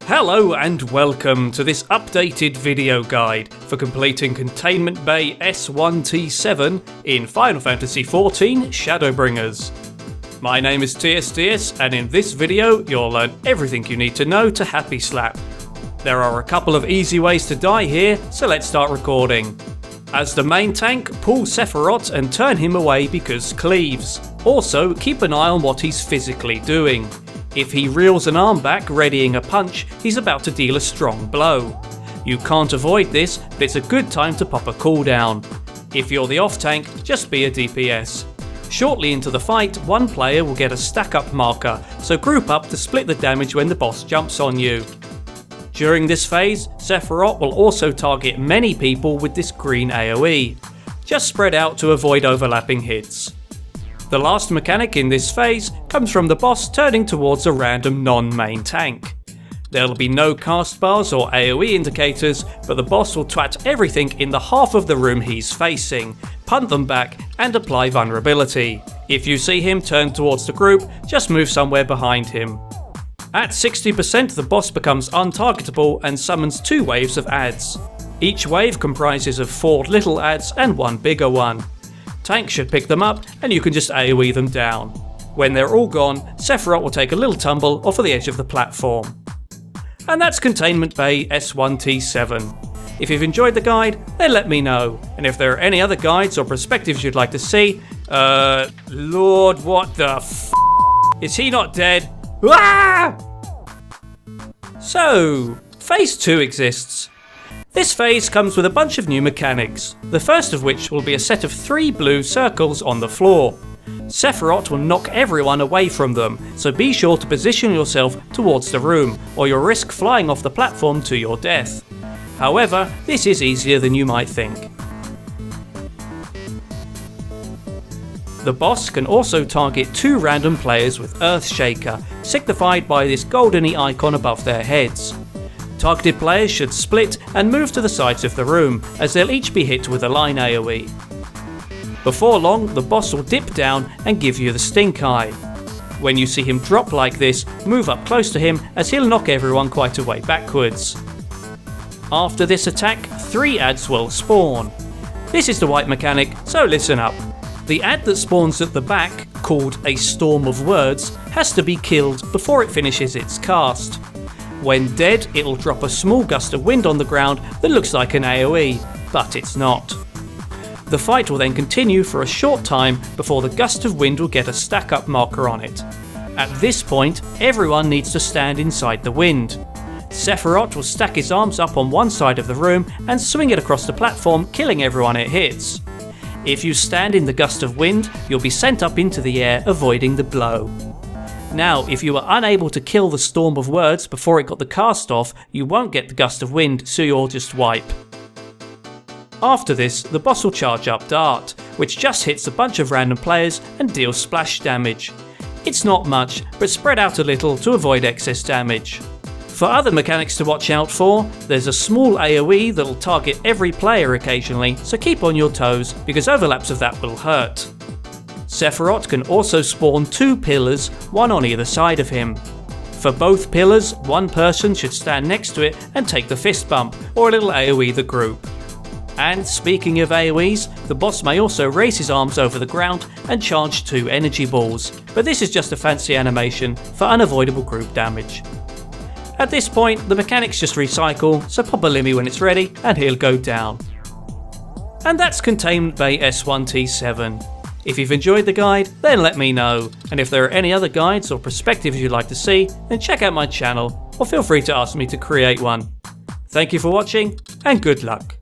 Hello and welcome to this updated video guide for completing Containment Bay S1 T7 in Final Fantasy XIV Shadowbringers. My name is TSDS and in this video you'll learn everything you need to know to happy slap. There are a couple of easy ways to die here, so let's start recording. As the main tank, pull Sephirot and turn him away because cleaves. Also, keep an eye on what he's physically doing. If he reels an arm back readying a punch, he's about to deal a strong blow. You can't avoid this, but it's a good time to pop a cooldown. If you're the off tank, just be a DPS. Shortly into the fight, one player will get a stack up marker, so group up to split the damage when the boss jumps on you. During this phase, Sephirot will also target many people with this green AoE. Just spread out to avoid overlapping hits. The last mechanic in this phase comes from the boss turning towards a random non-main tank. There'll be no cast bars or AoE indicators, but the boss will twat everything in the half of the room he's facing, punt them back and apply vulnerability. If you see him turn towards the group, just move somewhere behind him. At 60% the boss becomes untargetable and summons 2 waves of adds. Each wave comprises of 4 little adds and 1 bigger one. Tank should pick them up and you can just AoE them down. When they're all gone, Sephirot will take a little tumble off of the edge of the platform. And that's Containment Bay S1 T7. If you've enjoyed the guide, then let me know. And if there are any other guides or perspectives you'd like to see, Lord, what the f***? Is he not dead? Ah! So, Phase 2 exists. This phase comes with a bunch of new mechanics, the first of which will be a set of 3 blue circles on the floor. Sephirot will knock everyone away from them, so be sure to position yourself towards the room, or you'll risk flying off the platform to your death. However, this is easier than you might think. The boss can also target 2 random players with Earthshaker, signified by this goldeny icon above their heads. Targeted players should split and move to the sides of the room, as they'll each be hit with a line AoE. Before long, the boss will dip down and give you the stink eye. When you see him drop like this, move up close to him as he'll knock everyone quite a way backwards. After this attack, 3 adds will spawn. This is the white mechanic, so listen up. The add that spawns at the back, called a Storm of Words, has to be killed before it finishes its cast. When dead, it'll drop a small gust of wind on the ground that looks like an AoE, but it's not. The fight will then continue for a short time before the gust of wind will get a stack up marker on it. At this point, everyone needs to stand inside the wind. Sephirot will stack his arms up on one side of the room and swing it across the platform, killing everyone it hits. If you stand in the gust of wind, you'll be sent up into the air, avoiding the blow. Now, if you were unable to kill the Storm of Words before it got the cast off, you won't get the gust of wind, so you'll just wipe. After this, the boss will charge up Dart, which just hits a bunch of random players and deals splash damage. It's not much, but spread out a little to avoid excess damage. For other mechanics to watch out for, there's a small AoE that'll target every player occasionally, so keep on your toes, because overlaps of that will hurt. Sephirot can also spawn 2 pillars, one on either side of him. For both pillars, one person should stand next to it and take the fist bump, or a little AoE the group. And speaking of AoEs, the boss may also raise his arms over the ground and charge 2 energy balls, but this is just a fancy animation for unavoidable group damage. At this point, the mechanics just recycle, so pop a Limmy when it's ready and he'll go down. And that's Containment Bay S1 T7. If you've enjoyed the guide, then let me know, and if there are any other guides or perspectives you'd like to see, then check out my channel, or feel free to ask me to create one. Thank you for watching, and good luck.